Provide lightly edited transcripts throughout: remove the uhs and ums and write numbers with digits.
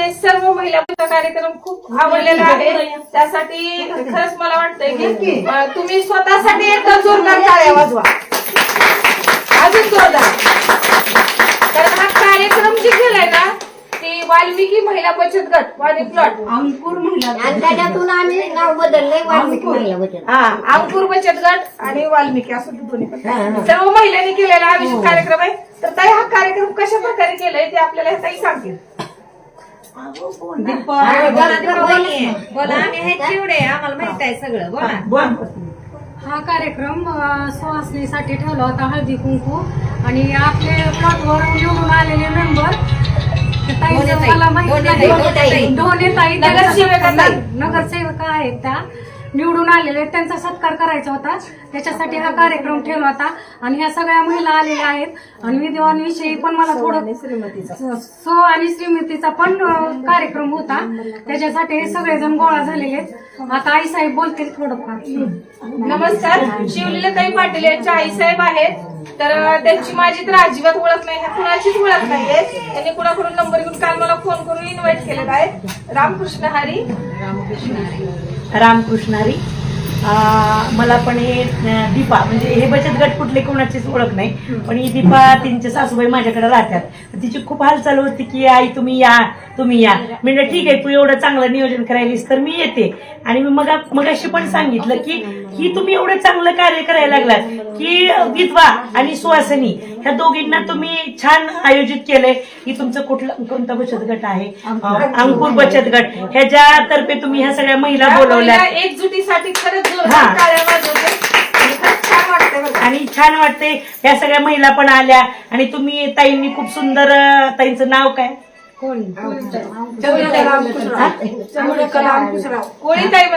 त्यामुळे सर्व महिलांचा कार्यक्रम खूप आवडलेला आहे. त्यासाठी खरंच मला वाटतंय की तुम्ही स्वतःसाठी एकदा जोरदार टाळ्या वाजवा, अजून जोरदार. कारण हा कार्यक्रम जे केलाय ना ती वाल्मिकी महिला बचत गट वाणी प्लॉट अंकुर महिला आणि त्याच्यातून आम्ही नाव बदललंय वाल्मिकी महिला बचत. हा अंकुर बचत गट आणि वाल्मिकी असं दोन्ही पण सर्व महिलांनी केलेला हा विशेष कार्यक्रम आहे. तर ताई हा कार्यक्रम कशा प्रकारे केलाय ते आपल्याला ताई सांगतील. बोला आम्ही हे चिवडे आम्हाला माहित आहे सगळं. बोला. हा कार्यक्रम सुहासनीसाठी ठेवला होता, हळदी कुंकू. आणि आपले प्लॉटवर निवडून आलेले मेंबर मला माहिती नगरसेविका आहेत त्या निवडून आलेले, त्यांचा सत्कार करायचा होता. त्याच्यासाठी हा कार्यक्रम ठेवला होता. आणि ह्या सगळ्या महिला आलेल्या आहेत. आणि विधवांविषयी पण मला थोडं सो आणि श्रीमतीचा पण कार्यक्रम होता. त्याच्यासाठी हे सगळेजण गोळा झालेले आहेत. आता आईसाहेब बोलतील थोडंफार. नमस्कार, शिवलीलाताई पाटील यांच्या आईसाहेब आहेत. तर त्यांची माझी तर अजिबात ओळख नाही, ह्या कुणाचीच ओळख नाहीये. त्यांनी कुणाकडून नंबर घेऊन काल मला फोन करून इन्व्हाइट केलेला आहे. रामकृष्ण हरी. रामकृष्ण हरी. मला पण हे दीपा म्हणजे हे बचत गट कुठले कोणाचीच ओळख नाही, पण ही दीपा त्यांच्या सासूबाई माझ्याकडे राहतात. तिची खूप हालचाल होती की आई तुम्ही या तुम्ही या. म्हणजे ठीक आहे, तू एवढं चांगलं नियोजन करायलीस तर मी येते. आणि मी मगाशी पण सांगितलं की ही तुम्ही एवढं चांगलं कार्य करायला लागलात की विधवा आणि सुहासिनी ह्या दोघींना तुम्ही छान आयोजित केलंय. ही तुमचं कोणता बचत गट आहे? अंकुर बचत गट. ह्याच्यातर्फे तुम्ही ह्या सगळ्या महिला बोलवल्या एकजुटीसाठी खरंच टाळ्या वाजवते. छान वाटतंय आणि छान वाटते. ह्या सगळ्या महिला पण आल्या. आणि तुम्ही ताईंनी खूप सुंदर, ताईंचं नाव काय?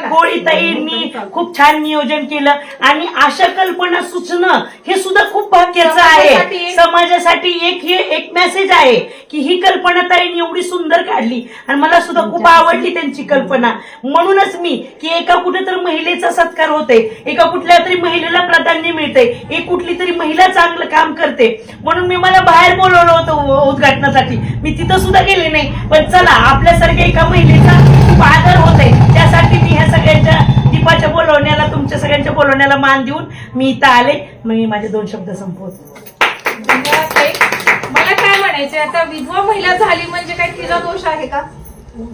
कोळीताईंनी खूप छान नियोजन केलं. आणि अशा कल्पना सुचणं हे सुद्धा खूप भाग्याचं आहे. समाजासाठी एक मेसेज आहे की ही कल्पना ताईंनी एवढी सुंदर काढली. आणि मला सुद्धा खूप आवडली त्यांची कल्पना. म्हणूनच मी की एका कुठेतरी महिलेचा सत्कार होते, एका कुठल्या तरी महिलेला प्राधान्य मिळते, एक कुठली तरी महिला चांगलं काम करते. म्हणून मी मला बाहेर बोलवलं होतं उद्घाटनासाठी. मी तिथं सुद्धा गेले नाही, पण चला आपल्यासारख्या एका महिलेचा खूप आदर होते. त्यासाठी मी ह्या सगळ्यांच्या दीपाच्या बोलवण्याला, तुमच्या सगळ्यांच्या बोलवण्याला मान देऊन मी इथं आले. मग मी माझे 2 शब्द संपवतो. मला काय म्हणायचं, आता विधवा महिला झाली म्हणजे काय तिचा दोष आहे का?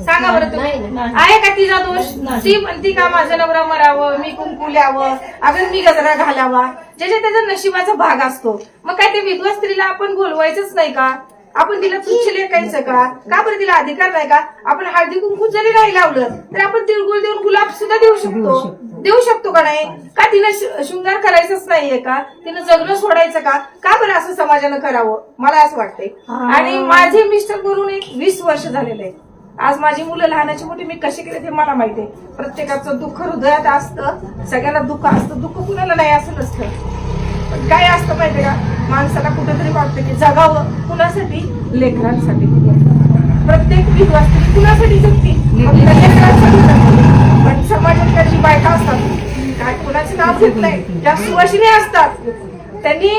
सांगा बरं तुम्ही, आहे का तिचा दोष? ती म्हणती का माझं नवरा मरावं, मी कुंकू ल्यावं, अगं मी गजरा घालावा. ज्याच्या त्याच्या नशिबाचा भाग असतो. मग काय ते विधवा स्त्रीला आपण बोलवायचंच नाही का? आपण तिला तुच्छ लेखायचं का? बरं तिला अधिकार नाही का? आपण हळदी कुंकू जरी नाही लावलं तर आपण तिळगुळ देऊन गुलाब सुद्धा देऊ शकतो का नाही? का तिनं शृंगार करायचंच नाहीये का? तिनं जगणं सोडायचं का बरं असं समाजानं करावं? मला असं वाटतंय. आणि माझे मिस्टर करून 20 वर्ष झालेले आहे. आज माझी मुलं लहानाची मोठी मी कशी केले ते मला माहिती आहे. प्रत्येकाचं दुःख हृदयात असतं, सगळ्यांना दुःख असतं. दुःख कुणाला नाही असं नसतं. पण काय असतं माहितीये का, माणसाला कुठेतरी वाटतं की जगावं. कुणासाठी? लेकरांसाठी. प्रत्येक विधवा स्त्री कुणासाठी जगते? लेकरांसाठी जगते. पण समाजात काही जी बायका असतात, काय कुणाचं नाव घेत नाही, त्या सुवासिनी असतात, त्यांनी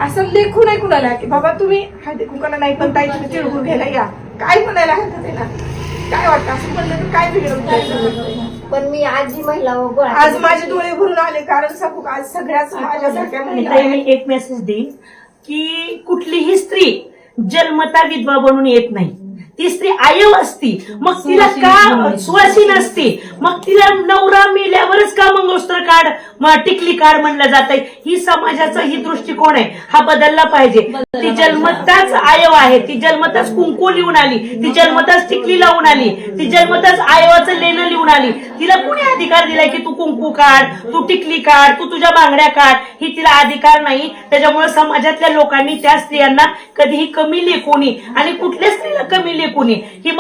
असं लेखू नाही कुणाला की बाबा तुम्ही हळदी कुंकाला नाही पण ताई तुम्ही तिळगुळ घ्यायला या. काय म्हणायला हरकत आहे ना? काय वाटतं असं म्हणलं तर काय बिघडत? पण मी आजी महिला आज माझे डोळे भरून आले. कारण सांगू आज सगळ्याच माझ्यासारख्या महिला. मी एक मेसेज देईन की कुठलीही स्त्री जन्मता विधवा बनून येत नाही. ती स्त्री आयव असती, मग तिला का सुवासीन असते, मग तिला नवरा मेल्यावरच का मंगळसूत्र काढ, टिकली काढ म्हणलं जातंय. ही समाजाचा ही दृष्टिकोन आहे, हा बदलला पाहिजे. ती जन्मताच आयव आहे, ती जन्मताच कुंकू लिहून आली, ती जन्मताच टिकली लावून आली, ती जन्मताच आयवाचं लेणं लिहून आली. तिला कोणी अधिकार दिलाय की तू कुंकू काढ, तू टिकली काढ, तू तुझ्या बांगड्या काढ? ही तिला अधिकार नाही. त्याच्यामुळे समाजातल्या लोकांनी त्या स्त्रियांना कधीही कमी लेखू नये आणि कुठल्या स्त्रीला कमी लेखू नये. ही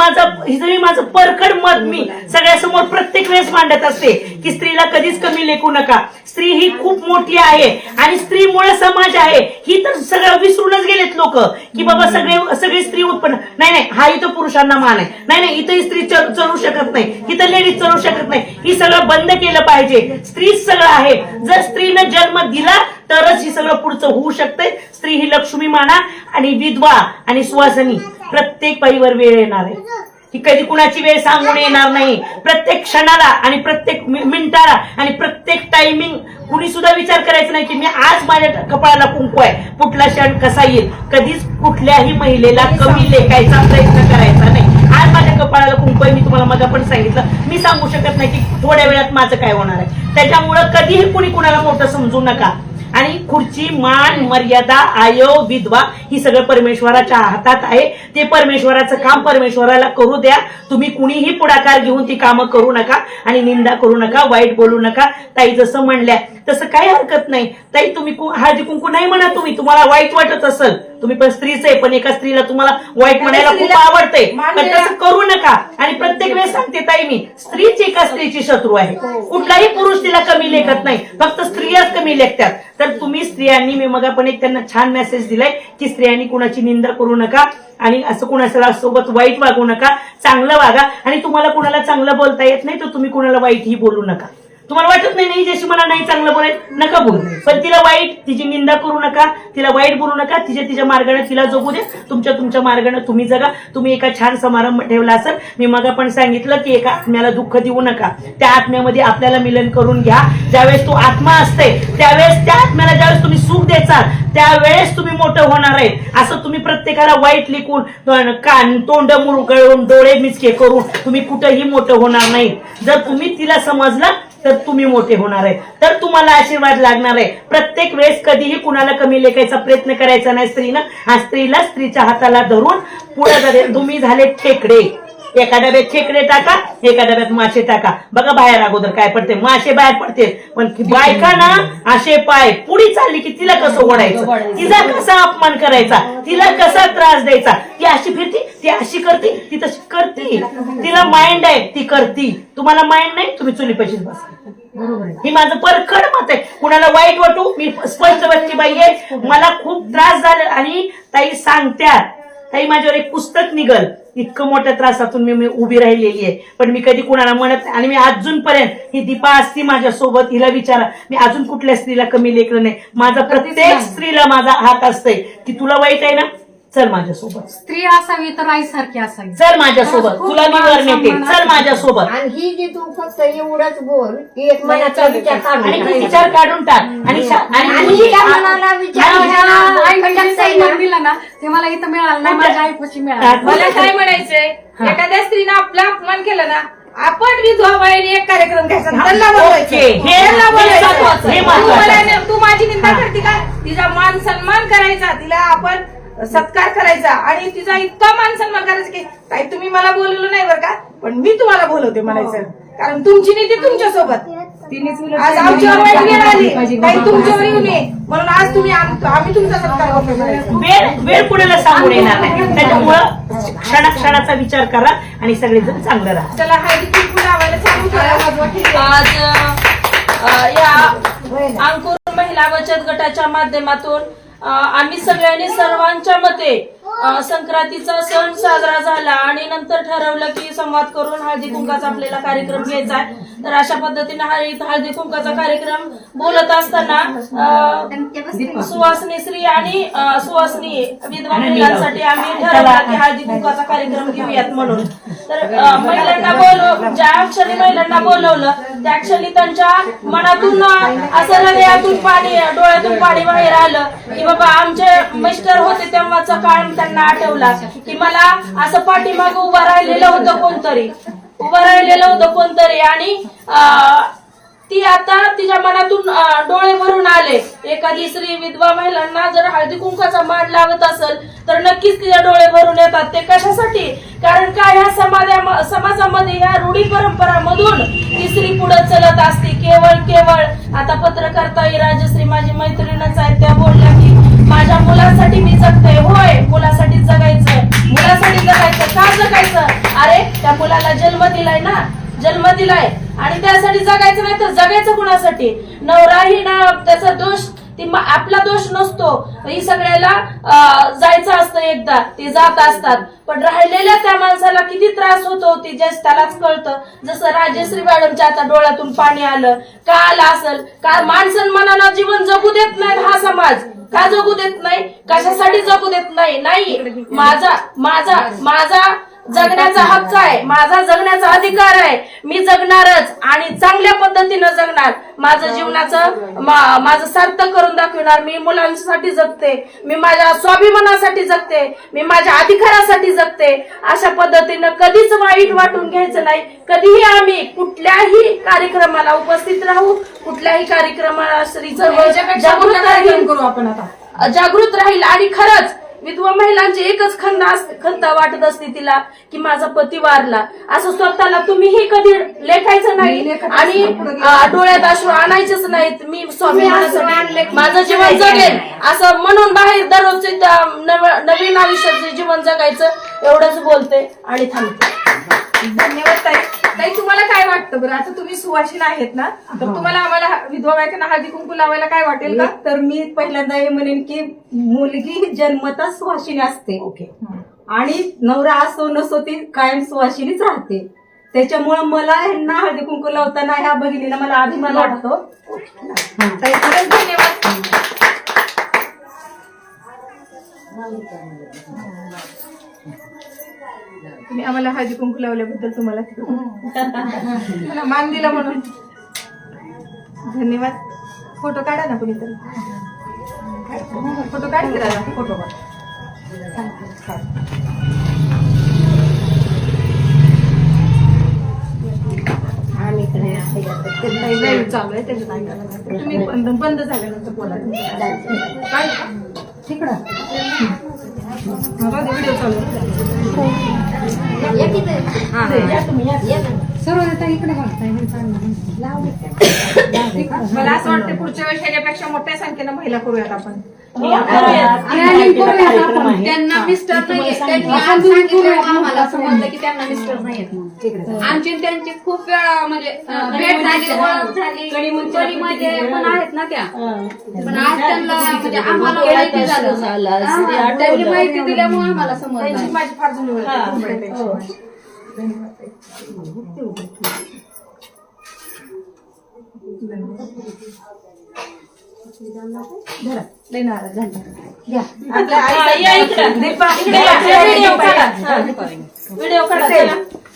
माझं परखड मत मी सगळ्यासमोर प्रत्येक वेळेस मांडत असते की स्त्रीला कधीच कमी लेखू नका. स्त्री ही खूप मोठी आहे आणि स्त्रीमुळे समाज आहे. ही तर सगळं विसरूनच गेलेत लोक की बाबा सगळी स्त्री उत्पन्न नाही. हा इथं पुरुषांना मान आहे. नाही इथं स्त्री चलू शकत नाही, इथं लेडीज चलू शकत नाही. ही सगळं बंद केलं पाहिजे. स्त्रीच सगळं आहे. जर स्त्रीनं जन्म दिला तरच ही सगळं पुढचं होऊ शकतंय. स्त्री ही लक्ष्मी माना आणि विधवा आणि सुवासिनी प्रत्येक बाईवर वेळ येणार आहे. ही कधी कुणाची वेळ सांगून येणार नाही. प्रत्येक क्षणाला आणि प्रत्येक मिनिटाला आणि प्रत्येक टायमिंग कुणी सुद्धा विचार करायचा नाही की मी आज माझ्या कपाळाला कुंकू आहे, पुढला क्षण कसा येईल. कधीच कुठल्याही महिलेला कमी लेखायचा प्रयत्न करायचा नाही. आज माझ्या कपाळाला कुंकू आहे, मी तुम्हाला मग पण सांगितलं, मी सांगू शकत नाही की थोड्या वेळात माझं काय होणार आहे. त्याच्यामुळं कधीही कुणी कुणाला मोठं समजू नका. आणि खुर्ची, मान, मर्यादा, आयो, विधवा ही सगळं परमेश्वराच्या हातात आहे. ते परमेश्वराचं काम परमेश्वराला करू द्या. तुम्ही कुणीही पुढाकार घेऊन ती कामं करू नका आणि निंदा करू नका, वाईट बोलू नका. ताई जसं म्हणल्या तसं काही हरकत नाही. ताई तुम्ही हळदी कुंकू नाही म्हणा, तुम्हाला वाईट वाटत असेल, तुम्ही पण स्त्रीच आहे, पण एका स्त्रीला तुम्हाला वाईट म्हणायला खूप आवडतंय, पण तसं करू नका. आणि प्रत्येक वेळेस सांगते ताई मी, स्त्रीच एका स्त्रीची शत्रू आहे. कुठलाही पुरुष तिला कमी लेखत नाही, फक्त स्त्रियाच कमी लेखतात. तर तुम्ही स्त्रियांनी, मी मग पण एक त्यांना छान मेसेज दिलाय की स्त्रियांनी कुणाची निंदा करू नका आणि असं कुणाला सोबत वाईट वागू नका, चांगलं वागा. आणि तुम्हाला कुणाला चांगलं बोलता येत नाही तर तुम्ही कुणाला वाईटही बोलू नका. तुम्हाला वाटत नाही ज्याशी मला नाही चांगलं बोलायचं, नका बोलू, पण तिला वाईट, तिची निंदा करू नका, तिला वाईट बोलू नका. तिच्या मार्गाने तिला जगू दे, तुमच्या मार्गाने तुम्ही जगा. तुम्ही एका छान समारंभ ठेवला असेल, मी मग पण सांगितलं की एका आत्म्याला दुःख देऊ नका. त्या आत्म्यामध्ये आपल्याला मिलन करून घ्या. ज्यावेळेस तो आत्मा असते त्यावेळेस त्या आत्म्याला ज्यावेळेस तुम्ही सुख द्यायचा त्यावेळेस तुम्ही मोठं होणार आहे. असं तुम्ही प्रत्येकाला वाईट लिखून, कान तोंड मुरगळून, डोळे मिचके करून तुम्ही कुठेही मोठं होणार नाही. जर तुम्ही तिला समजलं तर तुम्ही मोठे होणार आहे, तर तुम्हाला आशीर्वाद लागणार आहे. प्रत्येक वेळेस कधीही कुणाला कमी लेखायचा प्रयत्न करायचा नाही स्त्रीनं. हा स्त्रीला स्त्रीच्या हाताला धरून पुढे जाते. तुम्ही झाले ठेकडे, एका डब्यात खेकडे टाका, एका डब्यात मासे टाका. बघा बाहेर अगोदर काय पडते, मासे बाहेर पडते, पण बायका ना असे पाय पुढे चालली की तिला कसं ओढायचं, तिचा कसा अपमान करायचा, तिला कसा त्रास द्यायचा. ती अशी फिरती, ती अशी करते, ती तशी करते. तिला माइंड आहे, ती करती. तुम्हाला माइंड नाही, तुम्ही चुली पैसे बसा. बरोबर आहे, ही माझं परखड मत आहे. कुणाला वाईट वाटू, मी स्पष्ट व्यक्ती बाई आहे, मला खूप त्रास झाला. आणि ताई सांगत्यात, ताई माझ्यावर एक पुस्तक निघल, इतकं मोठ्या त्रासातून मी उभी राहिलेली आहे, पण मी कधी कुणाला म्हणत नाही. आणि मी अजूनपर्यंत, ही दीपा असती माझ्यासोबत, हिला विचारा, मी अजून कुठल्या स्त्रीला कमी लेखलं नाही. माझा प्रत्येक स्त्रीला माझा हात असतंय की तुला वाईट आहे ना, चल माझ्यासोबत. स्त्री असावी तर आईसारखी असावी, चल माझ्यासोबत, तुला मी वर नेते, चल माझ्यासोबत. आणि ही जी तू फक्त एवढंच बोल की एक मनाचा विचार काढून आणि टाक. विचार काढून टाक. आणि त्या मनाला विचार दिला ना ते मला इथं मिळालं नाही, माझ्या आईपाशी मिळालं. मला काय म्हणायचंय, एखाद्या स्त्रीनं आपला अपमान केला ना, आपण विधवा बाईने एक कार्यक्रम घ्यायचा, त्यांना बोलवायचं. त्यांना बोलायचं, तू माझी निंदा करते का, तिचा मान सन्मान करायचा, तिला आपण सत्कार करायचा. आणि तिचा इतका मान सन्मान करायचा की ताई तुम्ही मला बोलवलं नाही बरं का, पण मी तुम्हाला बोलवते म्हणायचं. कारण तुमची नीती तुमच्यासोबत, आज आमच्यावर वाईट वेळ आली, ताई तुमच्यावर येऊ नये म्हणून आज आम्ही तुमचा सत्कार करतो म्हणायचं. वेळ पुढेला सांगून येणार नाही. त्याच्यामुळं क्षणाक्षणाचा विचार करा आणि सगळेजण चांगलं राहा. चला हळदी कुंकू लावायला चालू करा. आज या अंकुर महिला बचत गटाच्या माध्यमातून आम्ही सगळ्यांनी सर्वांच्या मते संक्रांतीचा सण साजरा झाला आणि नंतर ठरवलं की संवाद करून हळदी कुंकाचा आपल्याला कार्यक्रम घ्यायचा आहे. तर अशा पद्धतीने हळदी कुंकाचा कार्यक्रम बोलत असताना सुवासनी स्त्री आणि सुवासनी विधवा महिलांसाठी आम्ही ठरवलं की हळदी कुंकाचा कार्यक्रम घेऊयात म्हणून. तर महिलांना ज्या क्षणी महिलांना बोलवलं त्या क्षणी त्यांच्या मनातून असं हृदयातून पाणी, डोळ्यातून पाणी बाहेर आलं की बाबा आमचे मिस्टर होते तेव्हाचा काळ त्यांना आठवला की मला असं पाठीमागं उभं राहिलेलं होतं कोणतरी आणि ती आता तिच्या मनातून डोळे भरून आले. एखादी स्त्री विधवा महिलांना जर हळदी कुंकाचा मान लावत असेल तर नक्कीच तिचे डोळे भरून येतात. ते कशासाठी? कारण काय ह्या समाजामध्ये ह्या रूढी परंपरामधून ती स्त्री पुढे चलत असते. केवळ आता पत्रकर्ता राजश्री माझी मैत्रीणच आहे, त्या बोलल्या की माझ्या मुलासाठी मी जगते. होय, मुलासाठी जगायचं, मुलासाठी जगायचं. का जगायचं? अरे त्या मुलाला जन्म दिलाय आणि त्यासाठी जगायचं नाही तर जगायचं कुणासाठी? नवराही ना त्याचा दोष, आपला दोष नसतो. ही सगळ्याला जायचं असतं एकदा, ते जात असतात. पण राहिलेल्या त्या माणसाला किती त्रास होतो ती त्यालाच कळतं. जसं राजश्री मॅडमच्या आता डोळ्यातून पाणी आलं. का आलं असेल? का मान सन्मानानं जीवन जगू देत नाही हा समाज? का जगू देत नाही? कशासाठी जगू देत नाही? माझा जगण्याचा हक्क आहे, माझा जगण्याचा अधिकार आहे. मी जगणारच आणि चांगल्या पद्धतीनं जगणार. माझं जीवनाचं माझं सार्थक करून दाखवणार. मी मुलांसाठी जगते, मी माझ्या स्वाभिमानासाठी जगते, मी माझ्या अधिकारासाठी जगते. अशा पद्धतीनं कधीच वाईट वाटून घ्यायचं नाही. कधीही आम्ही कुठल्याही कार्यक्रमाला उपस्थित राहू, कुठल्याही कार्यक्रमाला जागृत राहील. आणि खरंच विधवा महिलांची एकच खंत वाटत असते तिला की माझा पती वारला. असं स्वतःला तुम्हीही कधी लेखायचं नाही आणि डोळ्यात अश्रू आणायचेच नाहीत. मी स्वाभिमानासाठी माझं जीवन जगेल असं म्हणून बाहेर दररोजचे नवीन आयुष्याचे जीवन जगायचं एवढंच बोलते आणि थांबते. धन्यवाद ताई. ताई तुम्हाला काय वाटतं बरं, आता तुम्ही सुवासिनी आहेत ना, तर तुम्हाला आम्हाला विधवा बायकांना हळदी कुंकू लावायला काय वाटेल का? तर मी पहिल्यांदा हे म्हणेन की मुलगी जन्मतःच सुवासिनी असते. आणि नवरा असो नसो ती कायम सुवासिनीच राहते. त्याच्यामुळे मला ह्यांना हळदी कुंकू लावताना ह्या भगिनीला मला अभिमान वाटतो. ताई खरंच धन्यवाद. तुम्ही आम्हाला हळदी कुंकू लावल्याबद्दल तुम्हाला मला मान दिला म्हणून धन्यवाद. फोटो काढा ना कुणीतरी, फोटो काढ करा, फोटो काढ. चालू आहे त्याच्यात तुम्ही बंद झाल्यानंतर बोला. तिकडं व्हिडिओ चालू सर्व इकडे बघताय. मला असं वाटतं पुढच्या वेळेस ह्याच्यापेक्षा मोठ्या संख्येनं महिला करूयात आपण. त्यांना मिस्टर नाहीये. त्यांनी आज सांगितलं आम्हाला समजलं की त्यांना मिस्टर नाहीयेत. आमची त्यांची खूप वेळा म्हणजे भेट झाली, ओळख झाली. कळीमध्ये पण आहेत ना त्या, पण आज त्यांना म्हणजे आम्हाला माहिती झालं. त्यांनी माहिती दिल्यामुळे आम्हाला समजलं. माझी फार जुनी ओळख आहे. लई नाराज झाली.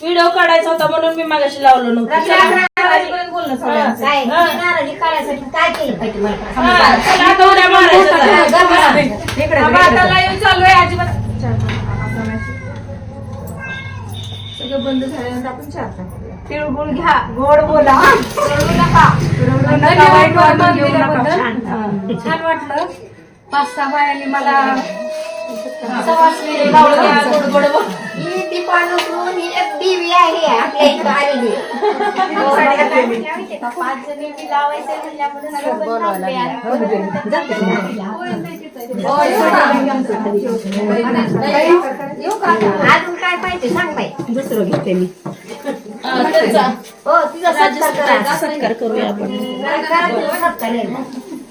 व्हिडिओ काढायचा होता म्हणून मी मागाशी लावलो नव्हतं. बोलणं काय नाराजी काढायसाठी काय केलं पाहिजे मला? आता लाईव्ह चालू आहे. अजिबात सगळं बंद झाल्यानंतर आपण चर्चा करूया. तिळगुळ घ्या, गोड बोला, रडू नका, वाईट वाटून घेऊ नका. छान वाटलं. 5-6 बायांनी मला ही दीपानुसून ही एक देवी आहे आपल्या इथं आलेली. 5 जणी मी लावायचं म्हणल्यामध्ये अजून काय पाहिजे सांग बाई. दुसरं घेते मी. हो तिचा सत्कार करूया आपण.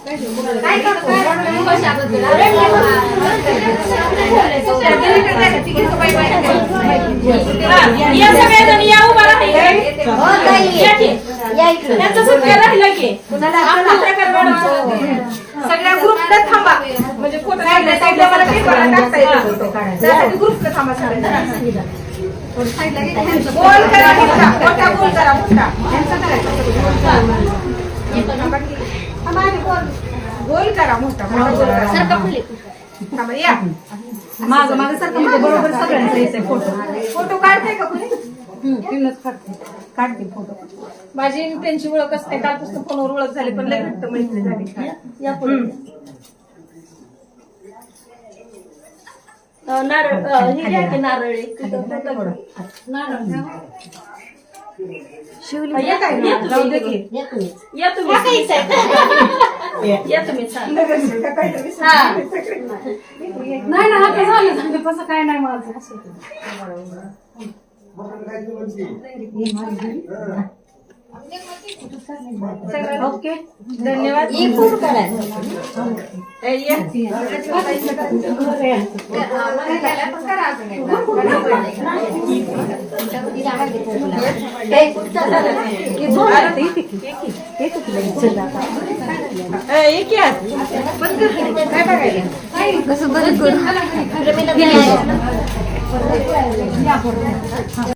काय करतो या सगळ्याजण या उभा राहिले. त्यांचा सत्कार राहिला की सगळ्या ग्रुपला थांबा. म्हणजे फोटो साईडला मला पेपरला टाकता येतो. त्यासाठी ग्रुपला थांबा. गोल करा मोठा, मोठा गोल करा मोठा. गोल करा मोठा, थांबा. या माझं सारखं म्हणजे बरोबर सगळ्यांचा येते फोटो. फोटो काढताय का कुणी? काढते फोटो. माझी आणि त्यांची ओळख असते. कालपासून फोनवर ओळख झाली पण लय घट्ट मैत्री झाली. नारळ ही घ्या की नारळ. या तुम्ही नाही ना, आता झालं तसं काय नाही माझं. ओके धन्यवाद. कसं बरं या पुढे.